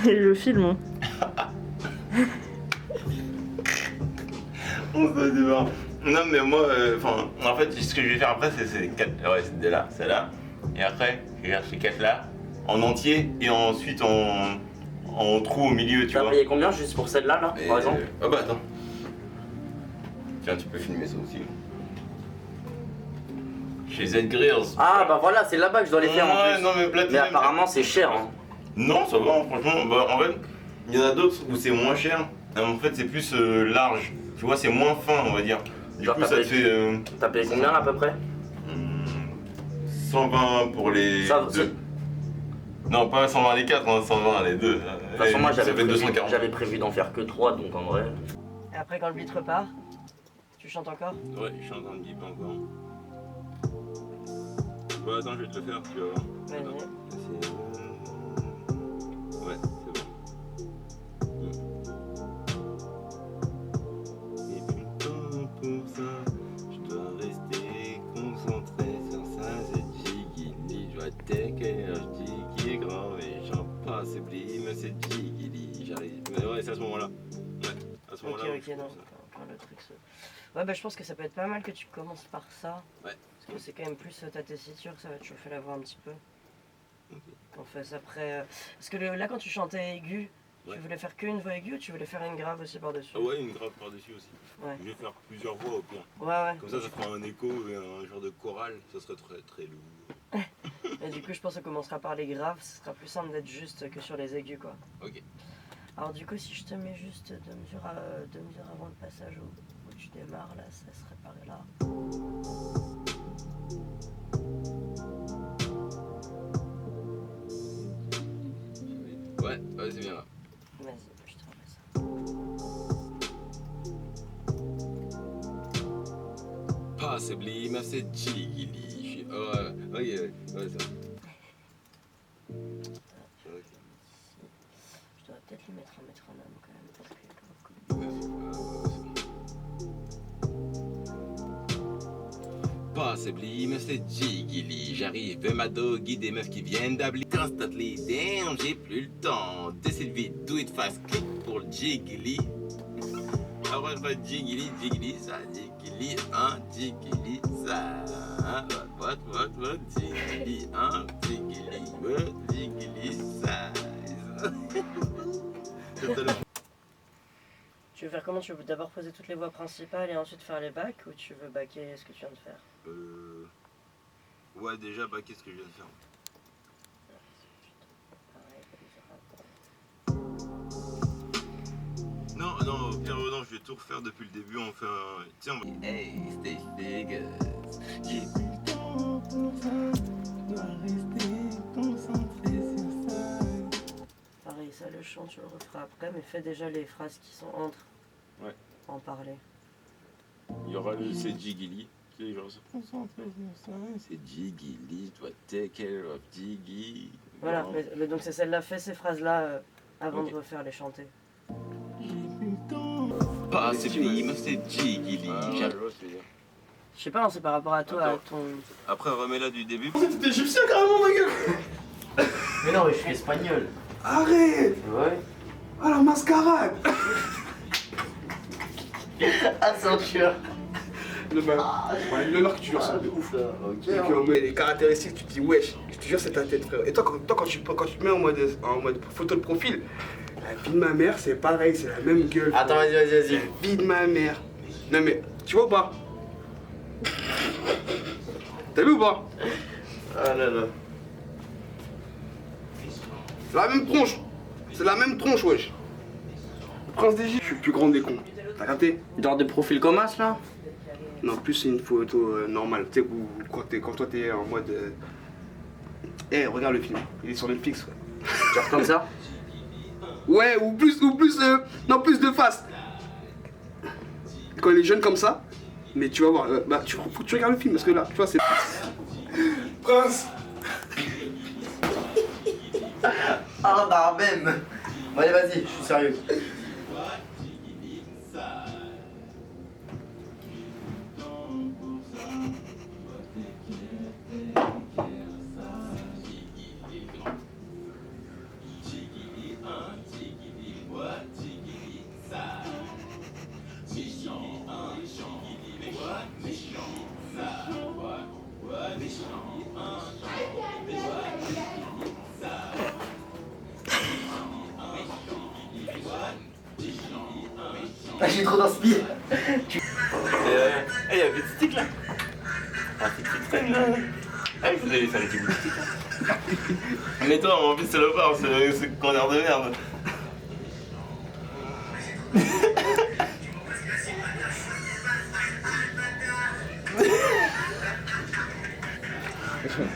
Je filme. Hein. On se débat. Non mais moi, en fait, ce que je vais faire après, c'est ces 4, ouais, c'est de là, celle-là. Et après, je vais faire ces 4 là, en entier, et ensuite en trou au milieu, tu T'as vois. payé combien juste pour celle-là, là, par exemple? Ah bah attends. Tiens, tu peux filmer ça aussi. Chez Z Grills. Ah bah voilà, c'est là-bas que je dois les faire en Ouais, plus. non mais Platinum. Mais apparemment c'est cher. Hein. Non, ça va, franchement. Bah, en fait, il y en a d'autres où c'est moins cher. En fait, c'est plus large. Tu vois, c'est moins fin, on va dire. Du Genre, coup, ça te fait. T'as payé combien là, à peu près? 120 pour les Ça, deux. Non, pas 120 les 4, hein, 120 les deux. De toute façon, moi j'avais j'avais prévu d'en faire que 3, donc en vrai. Et après, quand le beat repart, tu chantes encore? Ouais, je suis en train de bip encore. Bah attends, je vais te le faire, tu vas voir. Vas-y. Ouais, c'est bon. Et putain, pour ça, je dois rester concentré sur ça. C'est Jigili, je vois take je dis qui est grave et j'en passe, oublie, mais c'est Jigili, j'arrive. Mais ouais, c'est à ce moment-là. Ouais, à ce moment-là. Ok, non, encore le truc. Ouais, bah je pense que ça peut être pas mal que tu commences par ça. Ouais. Parce que c'est quand même plus ta tessiture, ça va te chauffer la voix un petit peu. Ok. On fait ça après. Parce que là, quand tu chantais aigu, Ouais. tu voulais faire qu'une voix aiguë ou tu voulais faire une grave aussi par-dessus? Ah ouais, une grave par-dessus aussi. Ouais. Je vais faire plusieurs voix au pire. Ouais. Comme ça fera un écho et un genre de chorale, ça serait très très lourd. Et du coup, je pense qu'on commencera par les graves, ce sera plus simple d'être juste que sur les aigus, quoi. Ok. Alors du coup, si je te mets juste 2 mesures avant le passage où tu démarres, là, ça serait par là. Ouais, c'est bien là. Vas-y, je te remets ça. Possibly, mais c'est Jigili. Ouais, ça. Je dois peut-être lui mettre un métronome quand même, parce que... Possibly, mais c'est Jigili. J'arrive, ma doggy, des meufs qui viennent d'abli. Constantly, damn, j'ai plus le temps. Décide vite, do it fast, click pour le Jigili. Après, je fais Jigili, ça, Jigili, Jigili, ça. What, Jigili, Jigili, ça. Tu veux faire comment? Tu veux d'abord poser toutes les voix principales et ensuite faire les backs, ou tu veux backer ce que tu viens de faire? Ouais, déjà backer ce que je viens de faire. Non, au pire, non, je vais tout refaire depuis le début. On fait un. Tiens, on va. Hey, stay big. J'ai plus le temps pour ça. Je dois rester concentré sur ça. Pareil, ça, le chant, tu le referas après, mais fais déjà les phrases qui sont entre. Ouais. En parler. Il y aura le c'est Jigili. Qui est genre se concentrer sur ça. C'est Jigili, tu dois take care of Jiggy. Voilà, mais donc c'est celle-là, fais ces phrases-là avant Ok. de refaire les chanter. Pas c'est mais c'est Jigili. Je sais pas, non, c'est par rapport à toi, Attends. à ton... Après, remets-la du début. T'es égyptien carrément, ma gueule. Mais non, mais je suis espagnol. Arrête. Ouais. Ah, la mascarade. Ah, ceinture. Le meilleur que tu jures, c'est de ouf. Ok. Et qu'on met les caractéristiques, tu te dis wesh, je te jure c'est ta tête frère. Et toi quand tu te mets en mode photo de profil, la vie de ma mère c'est pareil, c'est la même gueule. Attends, vas-y. La vie de ma mère. Non mais, tu vois ou pas? T'as vu ou pas? Ah là là. C'est la même tronche. C'est la même tronche wesh. Le prince d'Égypte, je suis le plus grand des cons. T'as capté? Genre de profil comme ça, là? Non, plus c'est une photo normale. Tu sais, quand toi t'es en mode. Eh, regarde le film, il est sur Netflix. Ouais. Genre comme ça? Ouais, ou plus de face. Quand il est jeune comme ça, mais tu vas voir, faut que tu regardes le film parce que là, tu vois, c'est. Prince. Ah, bah même. Bon, allez, vas-y, je suis sérieux. Ah, j'ai trop d'inspi. Il y a un petit stick là. Un petit qui traîne là. Ah, il faudrait lui faire un petit bout de stick là. Mais toi, en plus, c'est le bar, c'est connard de merde.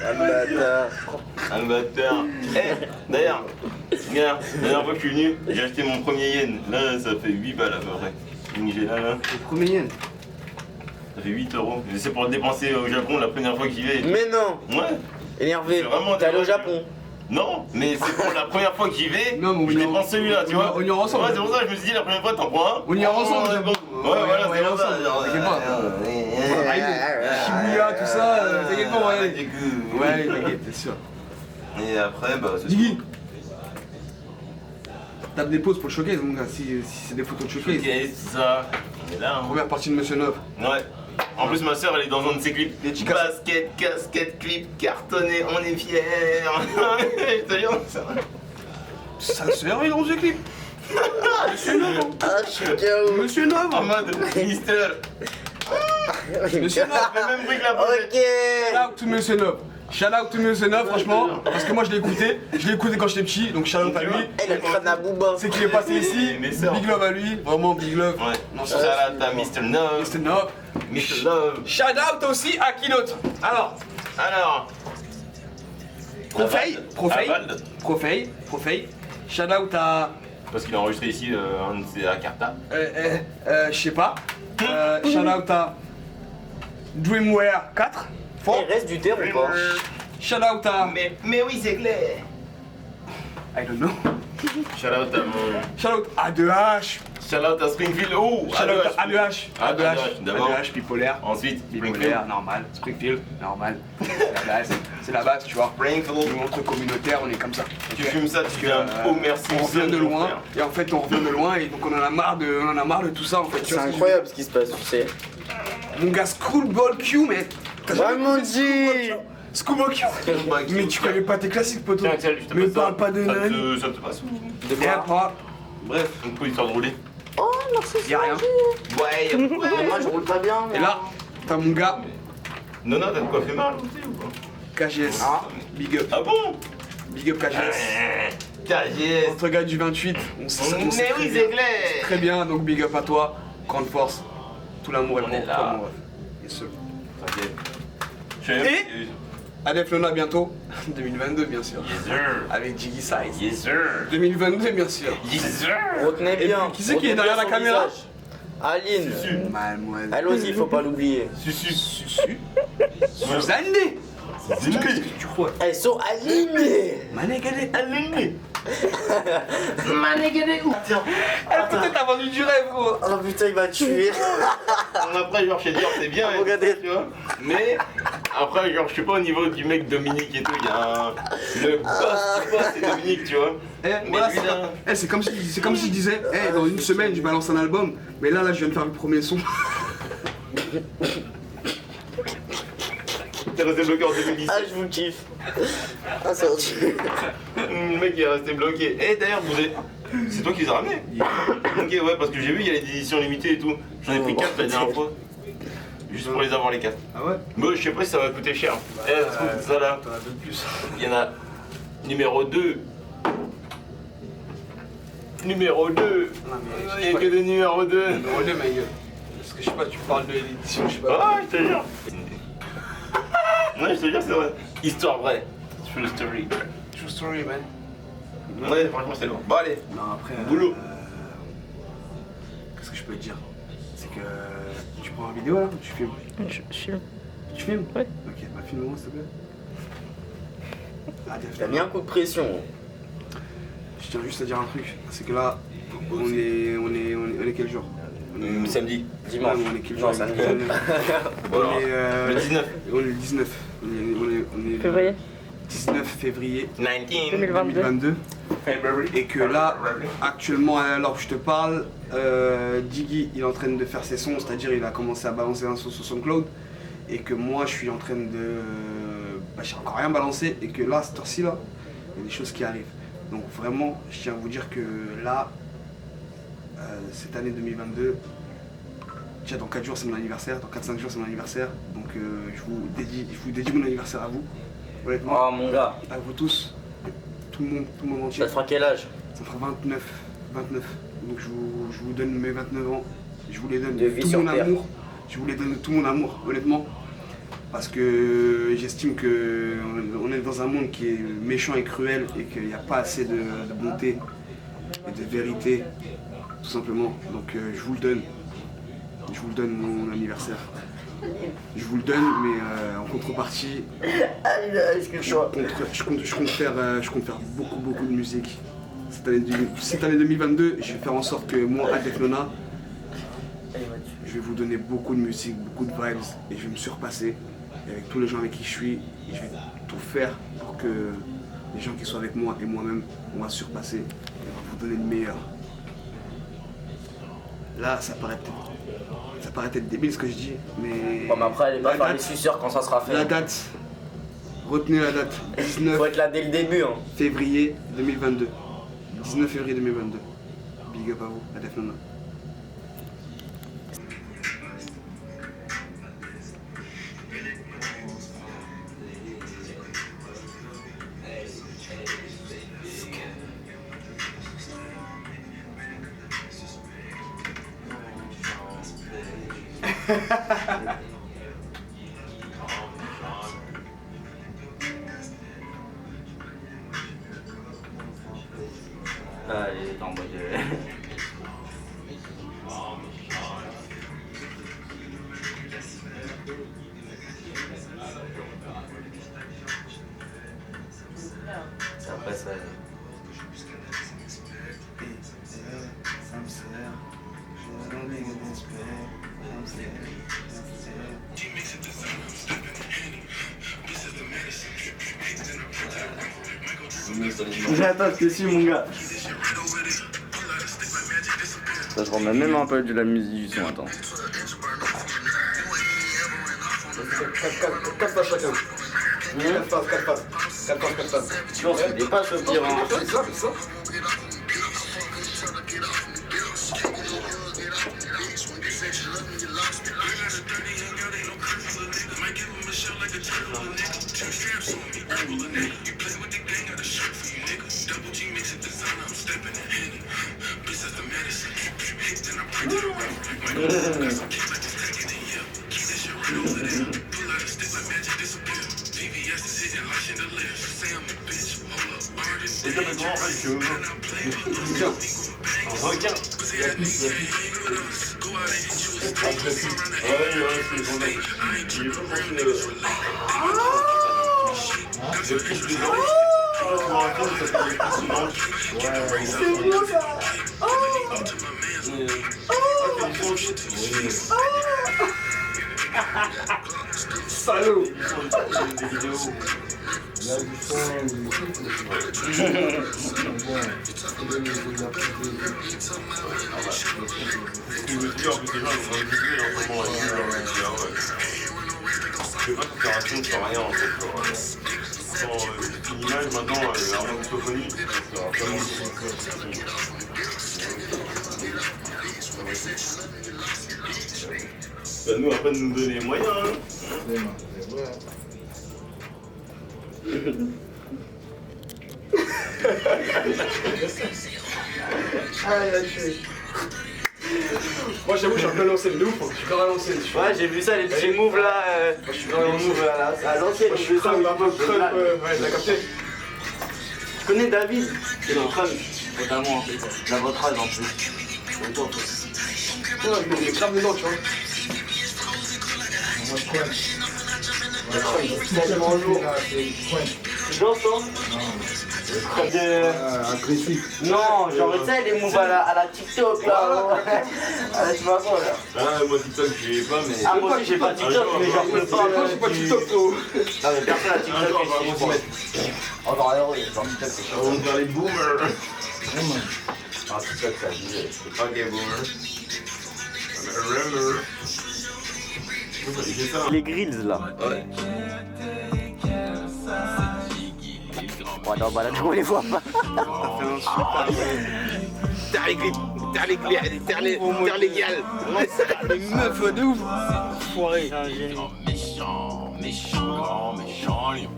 Un bâtard. Un bâtard. D'ailleurs, regarde, la dernière fois que je suis venu, j'ai acheté mon premier yen. Là, ça fait 8 balles à peu près. Donc j'ai là. Le premier yen. Ça fait 8 euros. C'est pour le dépenser au Japon la première fois que j'y vais. Mais non. Ouais. Énervé. C'est vraiment T'es allé au énervé. Japon. Non, mais c'est pour la première fois que j'y vais. Non, mais je dépense celui-là, tu vois. On ira ensemble. Ouais, c'est pour ça que je me suis dit la première fois, t'en prends un. On ira ensemble, Ouais, Japon. voilà, on c'est ira pour ça. ensemble, genre, t'inquiète pas. Shibuya, tout ça, t'inquiète pas, ouais. du coup, Ouais, t'inquiète, t'es sûr. Et après, bah, c'est Diggy, tape des pauses pour le showcase, mon gars, si c'est des photos de showcase. Ok, c'est ça. On est là, hein. Première partie de Monsieur Neuf. Ouais. En plus, ma soeur, elle est dans un de ses clips. Les chicas. Basket, casquette, clip, cartonné, on est fiers. Je te jure, ça va. Sa sœur est dans ce clip. Monsieur Neuf. Ah, je suis KO. Monsieur Neuf. En mode Mister. Monsieur Neuf. Le même bruit que la pochette. Ok. Shout out to Monsieur Neuf. Shout out to Monsieur Neuf, franchement. Parce que moi je l'ai écouté. Je l'ai écouté quand j'étais petit, donc shout out à lui. Elle a le crâne à Booba. C'est qu'il est passé ici. Mes sœurs. Big love à lui. Vraiment big love. Ouais. Non, Shout out à Mr. Love. Mr. Neuf. Mr. Love. Shout out aussi à qui d'autre? Alors, Alors. Profeille. Profeille. Avald. Profeille. Shout out à. Parce qu'il a enregistré ici un de ses Acarta. Je sais pas. Shout out à Dreamwear 4. Il reste du terre ou pas? Shout out à. Mais oui, c'est clair. I don't know. Shout out à mon. Shout out à 2H. Shout out à Springfield. Oh, Shout out à 2H. A2H, d'abord. A2H, bipolaire. Ensuite, Springfield. Bipolaire, normal. Springfield, normal. C'est la base, c'est la base, tu vois. Springfield. Nous, entre communautaires, on est comme ça. Tu fumes ça, tu fais un oh merci. On revient de loin, et en fait on revient de loin, et donc on en a marre de tout ça en fait. Tu C'est vois ce que je incroyable ce qui se passe, tu sais. veux dire. Mon gars, Schoolball Q, mais. T'as jamais Vraiment écouté dit. Schoolball Q. Mais tu connais pas tes classiques, poto. Tiens, Axel, je te Mais passe ça. parle pas de Ça Nani. ça te passe où? De Et quoi? après, Bref, une petite histoire de rouler. Oh, merci. y'a rien. Ouais, Mais moi, je roule pas bien. Et là, t'as mon gars, Non, t'as de quoi faire mal aussi ou quoi? KGS. Big up. Ah bon? Big up KGS. KGS. Notre gars du 28, on sait Mais très oui, bien. c'est clair. Très bien, donc big up à toi. Grande force. Tout l'amour est On pour est là. toi, mon ref. Yes, sir. T'inquiète. Et Adef Lona bientôt, 2022 bien sûr. Yes sir. Avec Jiggy Size. Yes sir. 2022 bien sûr. Yes sir. Retenez Et bien. puis, qui c'est qui est Retenez derrière bien la son caméra? visage. Aline. Mademoiselle. Allons-y, faut pas l'oublier. Susu. Suzanne. Qu'est-ce que tu crois? Elles sont alignées. Manek, elle est. Aligné. Tiens. Elle peut-être a vendu du rêve, gros. Oh putain, il va tuer. Après, genre, chez dire, c'est bien. Regardez. Tu vois. Mais après, genre, je sais pas au niveau du mec Dominique et tout, il y a un. Le boss du boss, c'est Dominique, tu vois. Eh, Mais voilà, lui, là. c'est comme si je disais, eh, dans une semaine, je balance un album. Mais là, je viens de faire le premier son. T'es resté bloqué en 2017. Ah, je vous kiffe. Ah, ça va tuer. Le mec il est resté bloqué. Et d'ailleurs, c'est toi qui les as ramenés? Ok, ouais, parce que j'ai vu, il y a des éditions limitées et tout. J'en ai pris 4 la dernière fois. Juste pour les avoir les 4. Ah ouais? Moi, je sais pas si ça va coûter cher. Ça là, T'en as deux de plus. il y en a numéro 2. Numéro 2. Non, mais Il n'y a que des numéros 2. Numéro 2, ma gueule. Parce que je sais pas, tu parles de l'édition, je sais pas. Ah, je te jure. Ouais, je te jure, c'est vrai. Histoire vraie. True story. True story, man. Ouais, franchement, c'est lourd. Bon, allez. Non, après. Boulot. Qu'est-ce que je peux te dire? C'est que. Tu prends une vidéo là? Tu filmes? Je filme. Tu filmes? Ouais. Ok, bah filme-moi s'il te plaît. Ah, T'as mis un coup de pression. Je tiens juste à dire un truc, c'est que là, on est quel jour? Samedi. Dimanche. Ouais, on est quel Non, jour? samedi. Bon, alors, On est, le 19. On est le 19. On est Février 19 février 19. 2022. 2022. Et que là, actuellement, alors que je te parle, Diggy il est en train de faire ses sons, c'est-à-dire il a commencé à balancer un son sur SoundCloud. Et que moi je suis en train de. Bah, j'ai encore rien balancé. Et que là, cette heure-ci là, il y a des choses qui arrivent. Donc vraiment, je tiens à vous dire que là, cette année 2022. Déjà dans 4 jours c'est mon anniversaire, dans 4-5 jours c'est mon anniversaire. Donc je vous dédie mon anniversaire à vous. Honnêtement, Oh mon gars, à vous tous, tout le monde entier. ça te fera quel âge? Ça fera 29. Donc je vous donne mes 29 ans. Je vous les donne De vie tout sur mon terre. amour. Je vous les donne tout mon amour, honnêtement. Parce que j'estime que on est dans un monde qui est méchant et cruel et qu'il n'y a pas assez de bonté et de vérité, tout simplement. Donc je vous le donne. Je vous le donne mon anniversaire. Je vous le donne, mais en contrepartie, je compte faire beaucoup de musique. Cette année 2022, je vais faire en sorte que moi, Adef Nona, je vais vous donner beaucoup de musique, beaucoup de vibes, et je vais me surpasser. Et avec tous les gens avec qui je suis, je vais tout faire pour que les gens qui sont avec moi et moi-même, on va se surpasser et on va vous donner le meilleur. Là, ça paraît peut-être débile ce que je dis, mais... Bon, mais après, allez pas la faire les date- suceurs quand ça sera fait. La date, retenez la date, 19 Faut être là dès le début. Hein. février 2022. 19 février 2022. Big up à vous, Adef Nona. Là, il est en mode. Après ça. Attends, je te suis mon gars. Ça se remet même un peu de la musique du son, attends. Quatre passes chacun. 4 passes. Tu vois, c'est des passes au pire. Hein. C'est ça. Salaud. Je fais pas de préparation, je fais rien en fait. Une image maintenant, avant que ce soit connu, ça sera vraiment c'est à nous après de nous donner les moyens. Hein. Moi j'avoue, je suis un peu lancé de ouf, je suis grave à l'ancienne. Ouais, j'ai vu ça, les petits moves là. Je suis grave à l'ancienne. À l'ancienne, Moi je suis crâne, un peu crâne, ouais, t'as capté? Je connais David, c'est mon crâne, notamment, il a votre âge en plus. Ouais, il est grave dedans, tu vois. Moi je crois. C'est vraiment lourd. Tu danses, toi? Agressif. Non, genre, tu sais, les moves à la TikTok là. Tu vois quoi là? Ah, moi TikTok, je pas, mais. Ah, moi aussi j'ai pas TikTok, mais genre, je parle. Moi j'ai pas TikTok, trop. Non, mais personne a TikTok ici, je crois. Oh, non, il y a genre TikTok, c'est chaud. On va faire les boomers. Ah, TikTok, ça a abusé. Ok, boomer. Remember. C'est ça. Les grills là. Ouais. Ouais, non, bah là, on les voit pas. T'as fait un super. T'as les grippes. interlégal. Les meufs de ouf. Foiré. Grand méchant lion.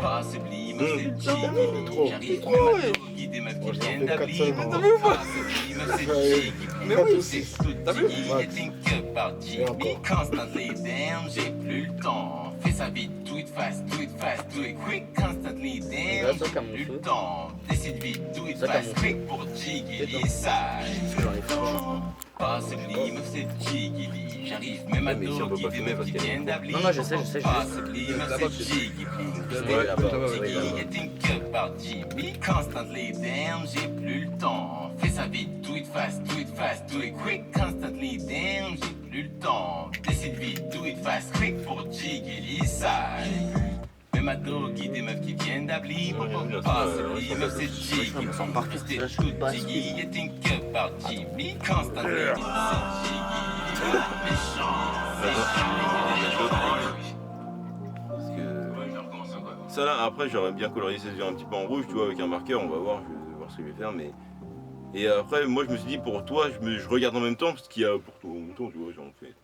Pas sublime, c'est Jiggy. J'arrive même à dos, guide des meufs qui viennent d'abli. Pas sublime, c'est Jiggy. Mais oui, c'est tout Jiggy, getting cut par Jimmy. Constantly damn, j'ai plus le temps. Fais ça vite, do it fast, do it quick. Constantly damn, j'ai plus le temps. Décide vite, do it fast, quick pour Jiggy, sage. Pas sublime, c'est Jiggy. J'arrive même à dos, guide des meufs qui viennent d'abli. Non, je sais. Pas sublime, c'est Jiggy. Jiggy getting cut par Jimmy. Constantly damn, j'ai plus le temps. Fais ça vite, do it fast, do it quick. Constantly damn, j'ai plus le temps. Décide vite, do it fast, quick pour Jiggy, sage. Même à dos, guide des meufs qui viennent d'abli. Pas sublime, c'est Jiggy. Restez tout Jiggy getting cut par Jimmy. Constantly damn, c'est Jiggy. Parce que ça là, après j'aurais bien colorié ses yeux un petit peu en rouge, tu vois, avec un marqueur, on va voir, je vais voir ce que je vais faire, mais... Et après, moi je me suis dit, pour toi, je regarde en même temps, parce qu'il y a pour toi en même temps, tu vois, j'en fais...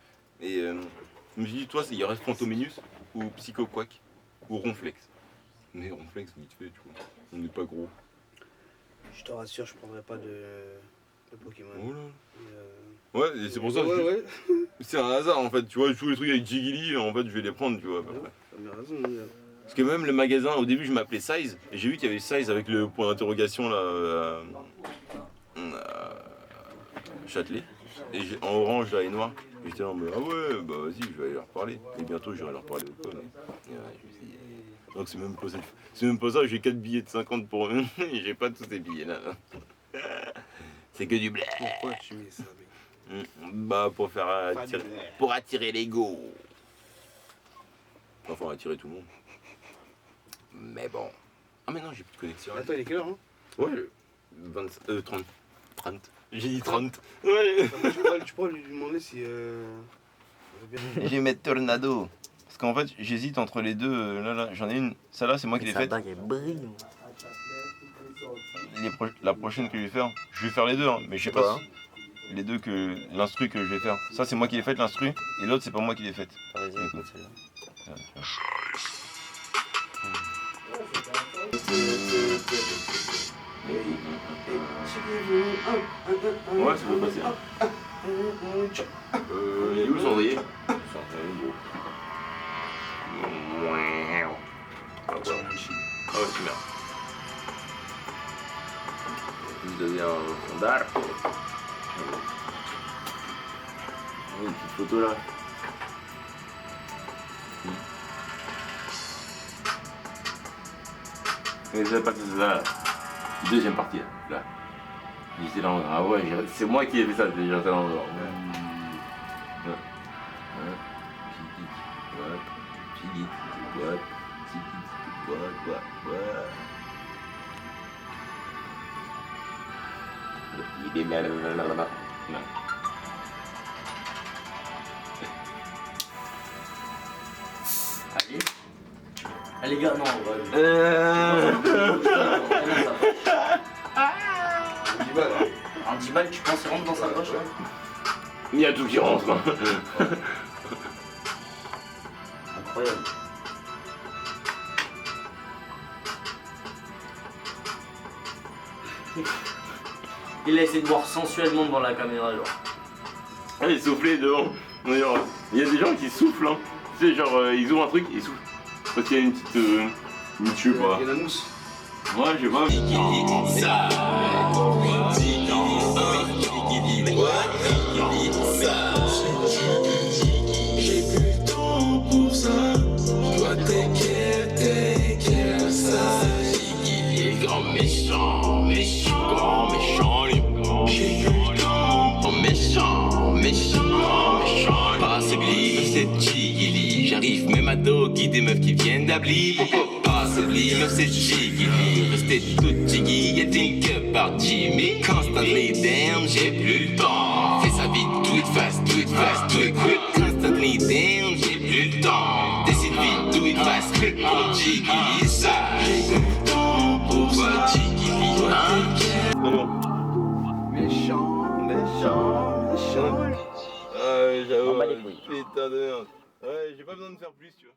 Et je me suis dit, toi, il y aurait Fantominus, ou Psychoquack, ou Ronflex. Mais Ronflex, vite fait, tu vois, on n'est pas gros. Je te rassure, je prendrai pas de Pokémon. Oh là. Ouais, et c'est pour ça que ouais. c'est un hasard en fait, tu vois, tous les trucs avec Jiggly, en fait je vais les prendre, tu vois, à peu près. T'as bien raison. Parce que même le magasin, au début je m'appelais Size, et j'ai vu qu'il y avait Size avec le point d'interrogation là, à Châtelet, et en orange là et noir. Et j'étais là, mais ah ouais, bah vas-y, je vais aller leur parler. Et bientôt je vais leur parler au con. Donc c'est même pas ça, j'ai 4 billets de 50 pour eux, et j'ai pas tous ces billets là. C'est que du blé. Pourquoi tu mets ça, mec? Bah pour attirer l'ego. Enfin attirer tout le monde. Mais bon. Ah mais non, j'ai plus de connexion. Attends, il est quelle heure, hein? Ouais, 30. J'ai dit 30. Ouais. Tu pourrais lui demander si... Je vais mettre Tornado. Parce qu'en fait, j'hésite entre les deux. Là, j'en ai une. Celle-là, c'est moi qui l'ai faite. La prochaine que je vais faire, je vais faire les deux, hein, mais je sais pas. Les deux que l'instru que je vais faire. Ça, c'est moi qui l'ai faite, l'instru, et l'autre, c'est pas moi qui l'ai faite. Vas-y, écoute celle-là. Ouais, ça peut passer. Il est où le cendrier? Ah ouais, super. Il devient fondard. Une petite photo là. Et la partie de là. Deuxième partie là. J'étais là, ah ouais, c'est moi qui ai fait ça, j'étais là en dehors. Il est là. Allez. Allez les gars, non, on va... Un 10 balles, tu penses qu'il rentre dans sa poche là? Il y a tout qui rentre. Incroyable. Il a essayé de boire sensuellement devant la caméra, genre. Allez, soufflez devant. Genre, il y a des gens qui soufflent, hein. Tu sais, genre, ils ouvrent un truc et ils soufflent. Parce qu'il y a une petite. Je sais pas. Il y a la mousse. Ouais, je sais pas. J'ai plus le temps pour ça. Toi t'es qu'elle ça. Il est grand méchant lion. J'ai plus le temps. Méchant. Pas sublime, c'est Jiggy. J'arrive même à dos, guide des meufs qui viennent d'abli. Pourquoi pas sublime, c'est Jiggy. Restez tout Jiggy, getting cut par Jimmy. Constantly damn, j'ai plus le temps. Fais ça vite, do it fast, do it quick. Constantly damn, j'ai plus le temps. Décide vite, do it fast, quick pour Jiggy, ça. J'ai plus le temps pour ça. Toi t'inquiète. Vraiment. On J'avoue, bat les couilles. putain de merde. Ouais, j'ai pas besoin de faire plus, tu vois.